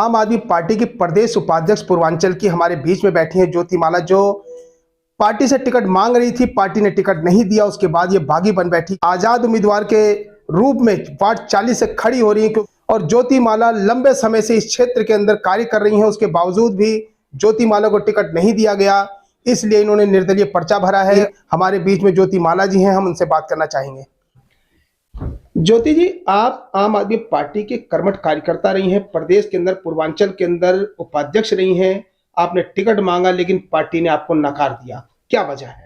आम आदमी पार्टी की प्रदेश उपाध्यक्ष पूर्वांचल की हमारे बीच में बैठी हैं ज्योतिमाला, जो पार्टी से टिकट मांग रही थी, पार्टी ने टिकट नहीं दिया। उसके बाद ये बागी बन बैठी, आजाद उम्मीदवार के रूप में वार्ड 40 से खड़ी हो रही है। और ज्योतिमाला लंबे समय से इस क्षेत्र के अंदर कार्य कर रही हैं, उसके बावजूद भी ज्योतिमाला को टिकट नहीं दिया गया, इसलिए इन्होंने निर्दलीय पर्चा भरा है। हमारे बीच में ज्योतिमाला जी हैं, हम उनसे बात करना चाहेंगे। ज्योति जी, आप आम आदमी पार्टी के कर्मठ कार्यकर्ता रही हैं, प्रदेश के अंदर पूर्वांचल के अंदर उपाध्यक्ष रही हैं। आपने टिकट मांगा लेकिन पार्टी ने आपको नकार दिया, क्या वजह है?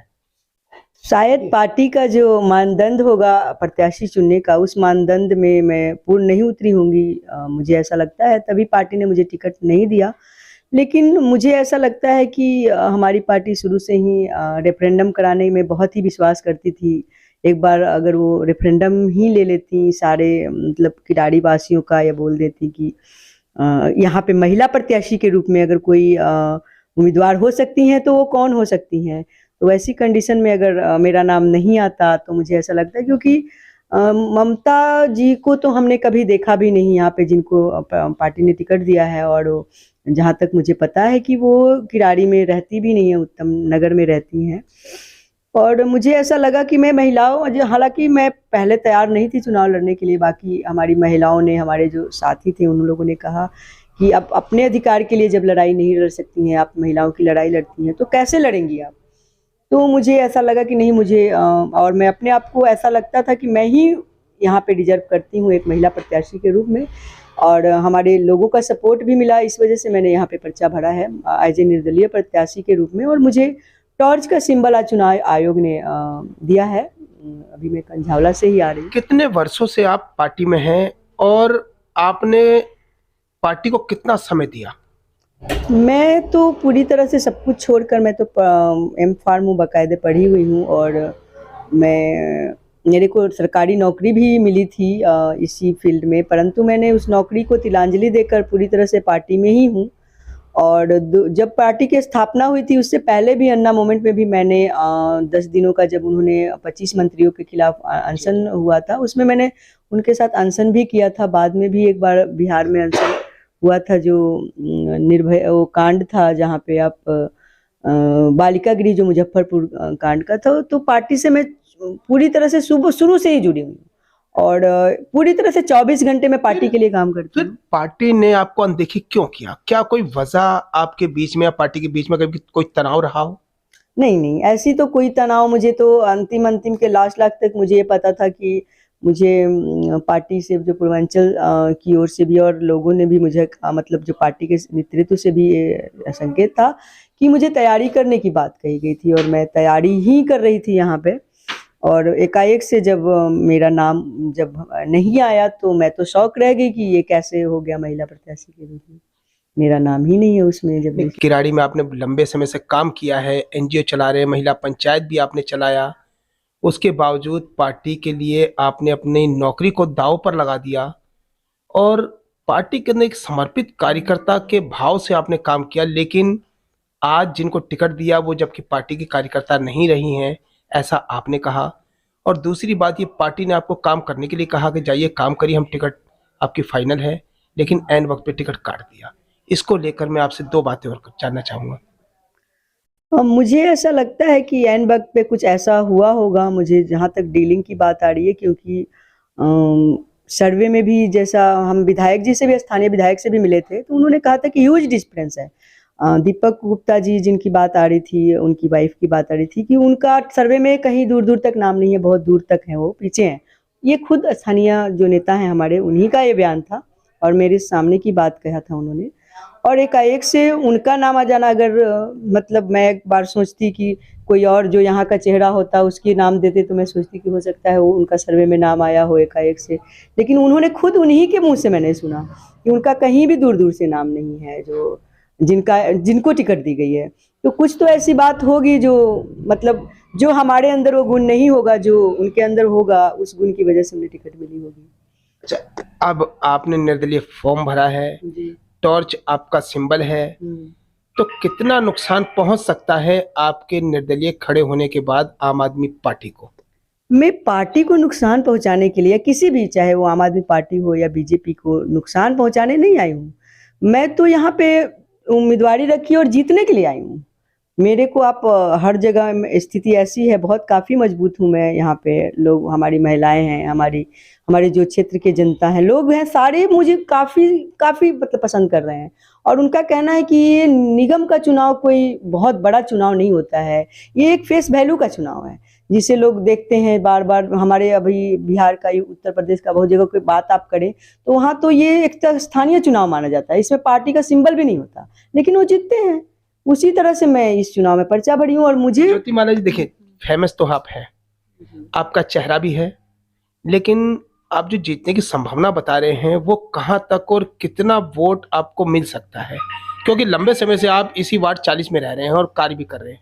शायद पार्टी का जो मानदंड होगा प्रत्याशी चुनने का, उस मानदंड में मैं पूर्ण नहीं उतरी होंगी, मुझे ऐसा लगता है, तभी पार्टी ने मुझे टिकट नहीं दिया। लेकिन मुझे ऐसा लगता है कि हमारी पार्टी शुरू से ही रेफरेंडम कराने में बहुत ही विश्वास करती थी। एक बार अगर वो रेफरेंडम ही ले लेती सारे मतलब किराड़ी वासियों का, या बोल देती कि यहाँ पे महिला प्रत्याशी के रूप में अगर कोई उम्मीदवार हो सकती हैं तो वो कौन हो सकती हैं, तो वैसी कंडीशन में अगर मेरा नाम नहीं आता तो मुझे ऐसा लगता है, क्योंकि ममता जी को तो हमने कभी देखा भी नहीं यहाँ पे, जिनको पार्टी ने टिकट दिया है। और जहाँ तक मुझे पता है कि वो किराड़ी में रहती भी नहीं है, उत्तम नगर में रहती हैं। और मुझे ऐसा लगा कि मैं महिलाओं, हालांकि मैं पहले तैयार नहीं थी चुनाव लड़ने के लिए, बाकी हमारी महिलाओं ने, हमारे जो साथी थे उन लोगों ने कहा कि अब अपने अधिकार के लिए जब लड़ाई नहीं लड़ सकती हैं, आप महिलाओं की लड़ाई लड़ती हैं तो कैसे लड़ेंगी आप। तो मुझे ऐसा लगा कि नहीं, मुझे और मैं अपने आप को ऐसा लगता था कि मैं ही यहाँ पे डिजर्व करती हूँ एक महिला प्रत्याशी के रूप में, और हमारे लोगों का सपोर्ट भी मिला, इस वजह से मैंने यहाँ पे पर्चा भरा है एज ए निर्दलीय प्रत्याशी के रूप में। और मुझे टॉर्च का सिंबल आज चुनाव आयोग ने दिया है। अभी मैं कंझावला से ही आ रही हूँ। कितने वर्षों से आप पार्टी में हैं और आपने पार्टी को कितना समय दिया? मैं तो पूरी तरह से सब कुछ छोड़कर, मैं तो M.Pharm बाकायदे पढ़ी हुई हूँ, और मेरे को सरकारी नौकरी भी मिली थी इसी फील्ड में, परंतु मैंने उस नौकरी को तिलांजलि देकर पूरी तरह से पार्टी में ही हूँ। और जब पार्टी की स्थापना हुई थी उससे पहले भी अन्ना मोमेंट में भी मैंने 10 दिनों का, जब उन्होंने 25 मंत्रियों के खिलाफ अनशन हुआ था, उसमें मैंने उनके साथ अनशन भी किया था। बाद में भी एक बार बिहार में अनशन हुआ था, जो निर्भय वो कांड था जहाँ पे आप बालिका गृह, जो मुजफ्फरपुर कांड का था। तो पार्टी से मैं पूरी तरह से शुरू से ही जुड़ी हुई हूँ, और पूरी तरह से 24 घंटे में पार्टी के लिए काम करती हूँ। पार्टी ने आपको अनदेखी क्यों किया? क्या कोई वजह आपके बीच में या पार्टी के बीच में कभी कोई तनाव रहा हो? नहीं, ऐसी तो कोई तनाव, मुझे तो अंतिम के लास्ट तक मुझे ये पता था कि मुझे पार्टी से, जो पूर्वांचल की ओर से भी और लोगों ने भी मुझे मतलब जो पार्टी के नेतृत्व से भी संकेत था कि मुझे तैयारी करने की बात कही गई थी, और मैं तैयारी ही कर रही थी यहाँ पे। और एकाएक से जब मेरा नाम जब नहीं आया तो मैं तो शौक रह गई कि ये कैसे हो गया महिला प्रत्याशी के रूप में, मेरा नाम ही नहीं है उसमें। जब किराड़ी में आपने लंबे समय से काम किया है, NGO चला रहे, महिला पंचायत भी आपने चलाया, उसके बावजूद पार्टी के लिए आपने अपनी नौकरी को दांव पर लगा दिया और पार्टी के अंदर एक समर्पित कार्यकर्ता के भाव से आपने काम किया। लेकिन आज जिनको टिकट दिया वो जबकि पार्टी की कार्यकर्ता नहीं रही हैं, ऐसा आपने कहा। और दूसरी बात, ये पार्टी ने आपको काम करने के लिए कहा कि जाइए काम करिए, हम टिकट आपकी फाइनल है, लेकिन ऐन वक्त पे टिकट काट दिया। इसको लेकर मैं आपसे 2 बातें और जानना चाहूँगा। मुझे ऐसा लगता है कि ऐन वक्त पे कुछ ऐसा हुआ होगा, मुझे जहाँ तक डीलिंग की बात आ रही है, क्योंकि सर्वे में भी, जैसा हम विधायक जी से भी, स्थानीय विधायक से भी मिले थे, तो उन्होंने कहा था कि ह्यूज डिफरेंस है। दीपक गुप्ता जी जिनकी बात आ रही थी, उनकी वाइफ की बात आ रही थी कि उनका सर्वे में कहीं दूर दूर तक नाम नहीं है, बहुत दूर तक है, वो पीछे हैं। ये खुद स्थानीय जो नेता हैं हमारे, उन्हीं का ये बयान था, और मेरे सामने की बात कहा था उन्होंने। और एकाएक से उनका नाम आ जाना, अगर मतलब मैं एक बार सोचती कि कोई और जो यहाँ का चेहरा होता उसकी नाम देते, तो मैं सोचती कि हो सकता है वो उनका सर्वे में नाम आया हो एकाएक से। लेकिन उन्होंने खुद, उन्हीं के मुंह से मैंने सुना कि उनका कहीं भी दूर दूर से नाम नहीं है, जो जिनको टिकट दी गई है। तो कुछ तो ऐसी बात होगी जो मतलब जो हमारे अंदर वो गुण नहीं होगा, जो उनके अंदर होगा, उस गुण की वजह से उन्हें टिकट मिली होगी। अच्छा, अब आपने निर्दलीय फॉर्म भरा है जी, टॉर्च आपका सिंबल है, तो कितना नुकसान पहुंच सकता है आपके निर्दलीय खड़े होने के बाद आम आदमी पार्टी को? मैं पार्टी को नुकसान पहुंचाने के लिए, किसी भी, चाहे वो आम आदमी पार्टी हो या बीजेपी को नुकसान पहुंचाने नहीं आई हूँ। मैं तो यहाँ पे उम्मीदवारी रखी और जीतने के लिए आई हूँ। मेरे को आप हर जगह स्थिति ऐसी है, बहुत काफ़ी मजबूत हूँ मैं यहाँ पे। लोग, हमारी महिलाएं हैं, हमारे जो क्षेत्र के जनता हैं, लोग हैं, सारे मुझे काफ़ी मतलब पसंद कर रहे हैं। और उनका कहना है कि ये निगम का चुनाव कोई बहुत बड़ा चुनाव नहीं होता है, ये एक फेस वैल्यू का चुनाव है, जिसे लोग देखते हैं बार बार। हमारे अभी बिहार का, उत्तर प्रदेश का, बहुत जगह कोई बात आप करें तो वहाँ तो ये एक स्थानीय चुनाव माना जाता है, इसमें पार्टी का सिंबल भी नहीं होता, लेकिन वो जीतते हैं। उसी तरह से मैं इस चुनाव में पर्चा भरी हूँ। और मुझे ज्योतिमाला जी देखिए, फेमस तो आप हैं, आपका चेहरा भी है, लेकिन आप जो जीतने की संभावना बता रहे हैं वो कहां तक और कितना वोट आपको मिल सकता है? क्योंकि लंबे समय से आप इसी वार्ड 40 में रह रहे हैं और कार्य भी कर रहे हैं।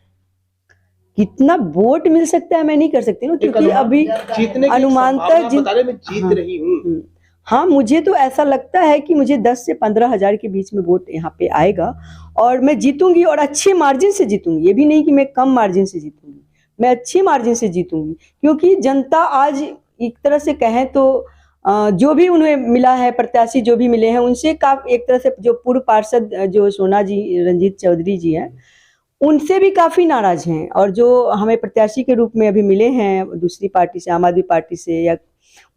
कितना वोट मिल सकता है मैं नहीं कर सकती हूँ, क्योंकि अभी जीतने की अनुमानतः संभावना बता रहे हैं, मैं जीत रही हूँ। हाँ, मुझे तो ऐसा लगता है कि मुझे 10 से 15 हज़ार के बीच में वोट यहाँ पे आएगा और मैं जीतूंगी, और अच्छे मार्जिन से जीतूंगी। ये भी नहीं कि मैं कम मार्जिन से जीतूंगी, मैं अच्छे मार्जिन से जीतूंगी, क्योंकि जनता आज एक तरह से कहें तो जो भी उन्हें मिला है, प्रत्याशी जो भी मिले हैं, उनसे काफी, एक तरह से जो पूर्व पार्षद जो सोना जी, रंजीत चौधरी जी हैं, उनसे भी काफ़ी नाराज हैं। और जो हमें प्रत्याशी के रूप में अभी मिले हैं दूसरी पार्टी से, आम आदमी पार्टी से, या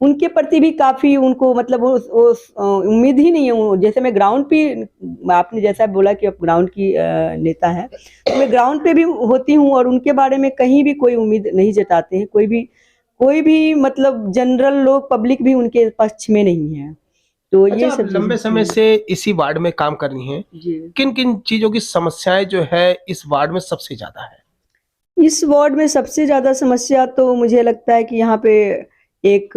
उनके प्रति भी काफ़ी उनको मतलब वो उम्मीद ही नहीं है। जैसे मैं ग्राउंड पे, आपने जैसा बोला कि आप ग्राउंड की नेता हैं, तो मैं ग्राउंड पे भी होती हूँ और उनके बारे में कहीं भी कोई उम्मीद नहीं जताते हैं। कोई भी मतलब जनरल लोग, पब्लिक भी उनके पक्ष में नहीं है। तो अच्छा, ये आप सब लंबे समय से इसी वार्ड में काम कर रही हैं, जी। किन किन चीजों की समस्याएं जो है इस वार्ड में सबसे ज्यादा है? इस वार्ड में सबसे ज़्यादा समस्या तो मुझे लगता है कि यहाँ पे एक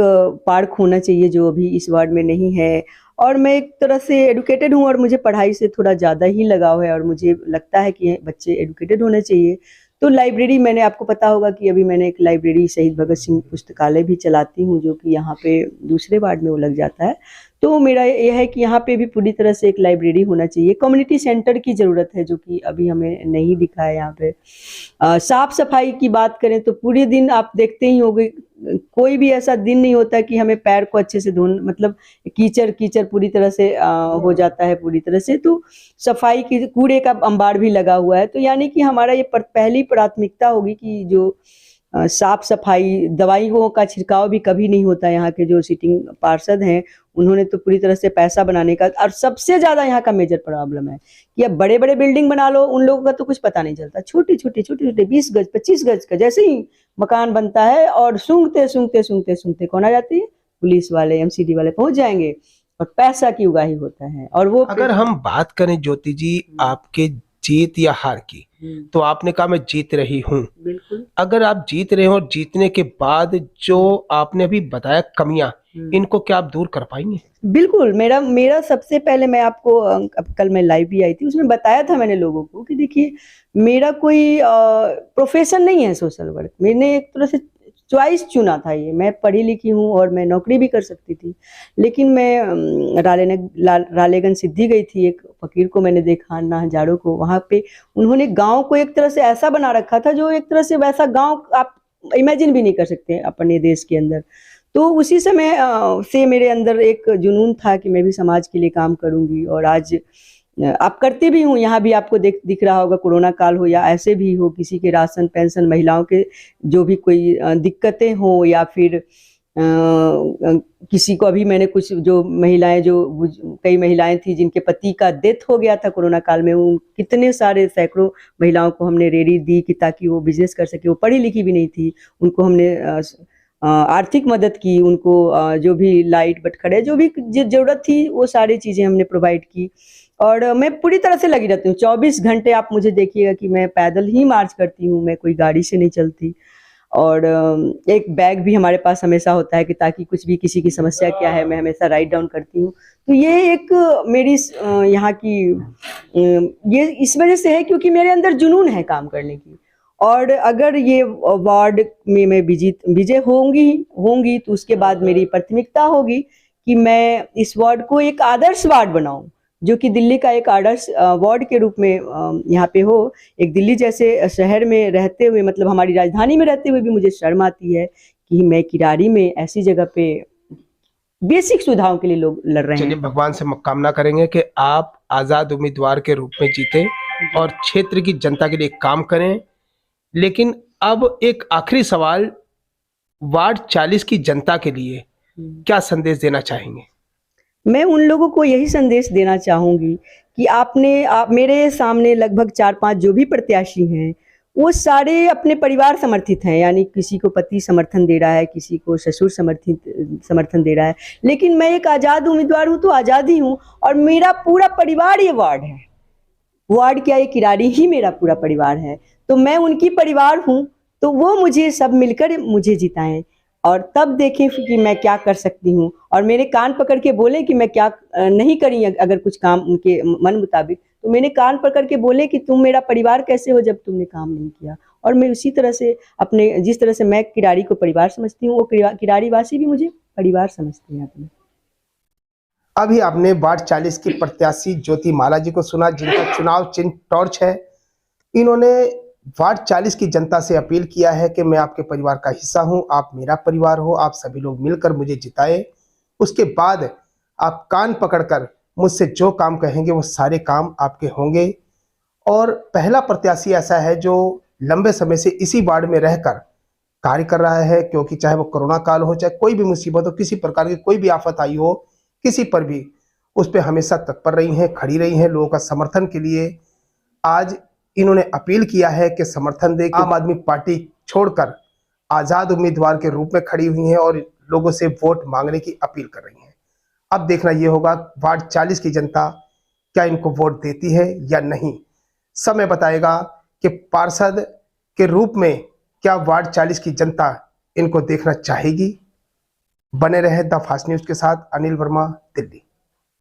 पार्क होना चाहिए, जो अभी इस वार्ड में नहीं है। और मैं एक तरह से एडुकेटेड हूँ और मुझे पढ़ाई से थोड़ा ज़्यादा ही लगाव है, और मुझे लगता है कि बच्चे एडुकेटेड होने चाहिए। तो लाइब्रेरी, मैंने, आपको पता होगा कि अभी मैंने एक लाइब्रेरी शहीद भगत सिंह पुस्तकालय भी चलाती हूँ, जो कि यहाँ पे दूसरे वार्ड में वो लग जाता है। तो मेरा ये है कि यहाँ पे भी पूरी तरह से एक लाइब्रेरी होना चाहिए। कम्युनिटी सेंटर की ज़रूरत है, जो कि अभी हमें नहीं दिखा है यहाँ पे। साफ सफाई की बात करें तो पूरे दिन आप देखते ही होंगे, कोई भी ऐसा दिन नहीं होता कि हमें पैर को अच्छे से धोने, मतलब कीचड़ पूरी तरह से हो जाता है पूरी तरह से। तो सफाई की, कूड़े का अंबार भी लगा हुआ है। तो यानी कि हमारा ये पहली प्राथमिकता होगी कि जो साफ सफाई, दवाइयों का छिड़काव भी कभी नहीं होता। यहाँ के जो सिटिंग पार्षद हैं, उन्होंने तो पूरी तरह से पैसा बनाने का, और सबसे ज़्यादा यहाँ का मेजर प्रॉब्लम है कि अब बड़े बड़े बिल्डिंग बना लो, उन लोगों का तो कुछ पता नहीं चलता। छोटे छोटे 20 गज 25 गज का जैसे ही मकान बनता है, और सूंघते कौन आ जाती है? पुलिस वाले, एमसीडी वाले पहुंच जाएंगे और पैसा की उगाही होता है। और वो अगर हम बात करें ज्योति जी आपके जीत या हार की, तो आपने कहा मैं जीत रही हूँ। बिल्कुल। अगर आप जीत रहे हो और जीतने के बाद जो आपने अभी बताया कमियां, इनको क्या आप दूर कर पाएंगे? बिल्कुल। मेरा सबसे पहले, मैं आपको अब कल मैं लाइव भी आई थी, उसमें बताया था मैंने लोगों को कि देखिए, मेरा कोई प्रोफेशन नहीं है सोशल वर्क। मैंने एक तरह से चॉइस चुना था ये। मैं पढ़ी लिखी हूँ और मैं नौकरी भी कर सकती थी, लेकिन मैं रालेगंज सिद्धि गई थी, एक फकीर को मैंने देखा, अन्ना हजारों को। वहाँ पे उन्होंने गाँव को एक तरह से ऐसा बना रखा था, जो एक तरह से वैसा गाँव आप इमेजिन भी नहीं कर सकते अपने देश के अंदर। तो उसी समय से मेरे अंदर एक जुनून था कि मैं भी समाज के लिए काम करूंगी, और आज आप करती भी हूँ। यहाँ भी आपको दिख रहा होगा, कोरोना काल हो या ऐसे भी हो, किसी के राशन पेंशन, महिलाओं के जो भी कोई दिक्कतें हो, या फिर किसी को, अभी मैंने कुछ जो महिलाएं, जो कई महिलाएं थी जिनके पति का डेथ हो गया था कोरोना काल में, उन कितने सारे सैकड़ों महिलाओं को हमने रेडी दी कि ताकि वो बिजनेस कर सके। वो पढ़ी लिखी भी नहीं थी, उनको हमने आर्थिक मदद की, उनको जो भी लाइट बटखड़े, जो भी ज़रूरत थी, वो सारी चीज़ें हमने प्रोवाइड की। और मैं पूरी तरह से लगी रहती हूँ 24 घंटे। आप मुझे देखिएगा कि मैं पैदल ही मार्च करती हूँ, मैं कोई गाड़ी से नहीं चलती। और एक बैग भी हमारे पास हमेशा होता है कि ताकि कुछ भी, किसी की समस्या क्या है, मैं हमेशा राइट डाउन करती हूँ। तो ये एक मेरी यहाँ की ये इस वजह से है क्योंकि मेरे अंदर जुनून है काम करने की। और अगर ये वार्ड में मैं विजय होंगी तो उसके बाद मेरी प्राथमिकता होगी कि मैं इस वार्ड को एक आदर्श वार्ड बनाऊं, जो कि दिल्ली का एक आदर्श वार्ड के रूप में यहाँ पे हो। एक दिल्ली जैसे शहर में रहते हुए, मतलब हमारी राजधानी में रहते हुए भी मुझे शर्म आती है कि मैं किरारी में ऐसी जगह पे बेसिक सुविधाओं के लिए लोग लड़ रहे चलिए हैं। भगवान से कामना करेंगे कि आप आजाद उम्मीदवार के रूप में जीते और क्षेत्र की जनता के लिए काम करें। लेकिन अब एक आखिरी सवाल, वार्ड 40 की जनता के लिए क्या संदेश देना चाहेंगे? मैं उन लोगों को यही संदेश देना चाहूंगी कि आप मेरे सामने लगभग 4-5 जो भी प्रत्याशी हैं वो सारे अपने परिवार समर्थित हैं, यानी किसी को पति समर्थन दे रहा है, किसी को ससुर समर्थन दे रहा है, लेकिन मैं एक आज़ाद उम्मीदवार हूँ तो आज़ाद ही हूँ और मेरा पूरा परिवार ये वार्ड है। वार्ड क्या, ये किराड़ी ही मेरा पूरा परिवार है, तो मैं उनकी परिवार हूँ, तो वो मुझे सब मिलकर मुझे जिताएं और तब देखें कि मैं क्या कर सकती हूँ। और मेरे कान पकड़ के बोले कि मैं क्या नहीं करी, अगर कुछ काम उनके मन मुताबिक, तो मैंने कान पकड़ के बोले कि तुम मेरा परिवार कैसे हो जब तुमने काम नहीं किया। और मैं उसी तरह से अपने, जिस तरह से मैं किराड़ी को परिवार समझती हूँ, वो किराड़ी वासी भी मुझे परिवार समझते हैं अपने। अभी आपने वार्ड 40 की प्रत्याशी ज्योति माला जी को सुना, जिनका चुनाव चिन्ह टॉर्च है। इन्होंने वार्ड 40 की जनता से अपील किया है कि मैं आपके परिवार का हिस्सा हूं, आप मेरा परिवार हो, आप सभी लोग मिलकर मुझे जिताए। उसके बाद आप कान पकड़कर मुझसे जो काम कहेंगे वो सारे काम आपके होंगे। और पहला प्रत्याशी ऐसा है जो लंबे समय से इसी वार्ड में रहकर कार्य कर रहा है, क्योंकि चाहे वो कोरोना काल हो, चाहे कोई भी मुसीबत हो, किसी प्रकार की कोई भी आफत आई हो, किसी पर भी उस पर हमेशा तत्पर रही हैं, खड़ी रही हैं लोगों का समर्थन के लिए। आज इन्होंने अपील किया है कि समर्थन दे, आम आदमी पार्टी छोड़कर आजाद उम्मीदवार के रूप में खड़ी हुई हैं और लोगों से वोट मांगने की अपील कर रही हैं। अब देखना यह होगा वार्ड 40 की जनता क्या इनको वोट देती है या नहीं। समय बताएगा कि पार्षद के रूप में क्या वार्ड 40 की जनता इनको देखना चाहेगी। बने रहे द फास्ट न्यूज के साथ। अनिल वर्मा, दिल्ली।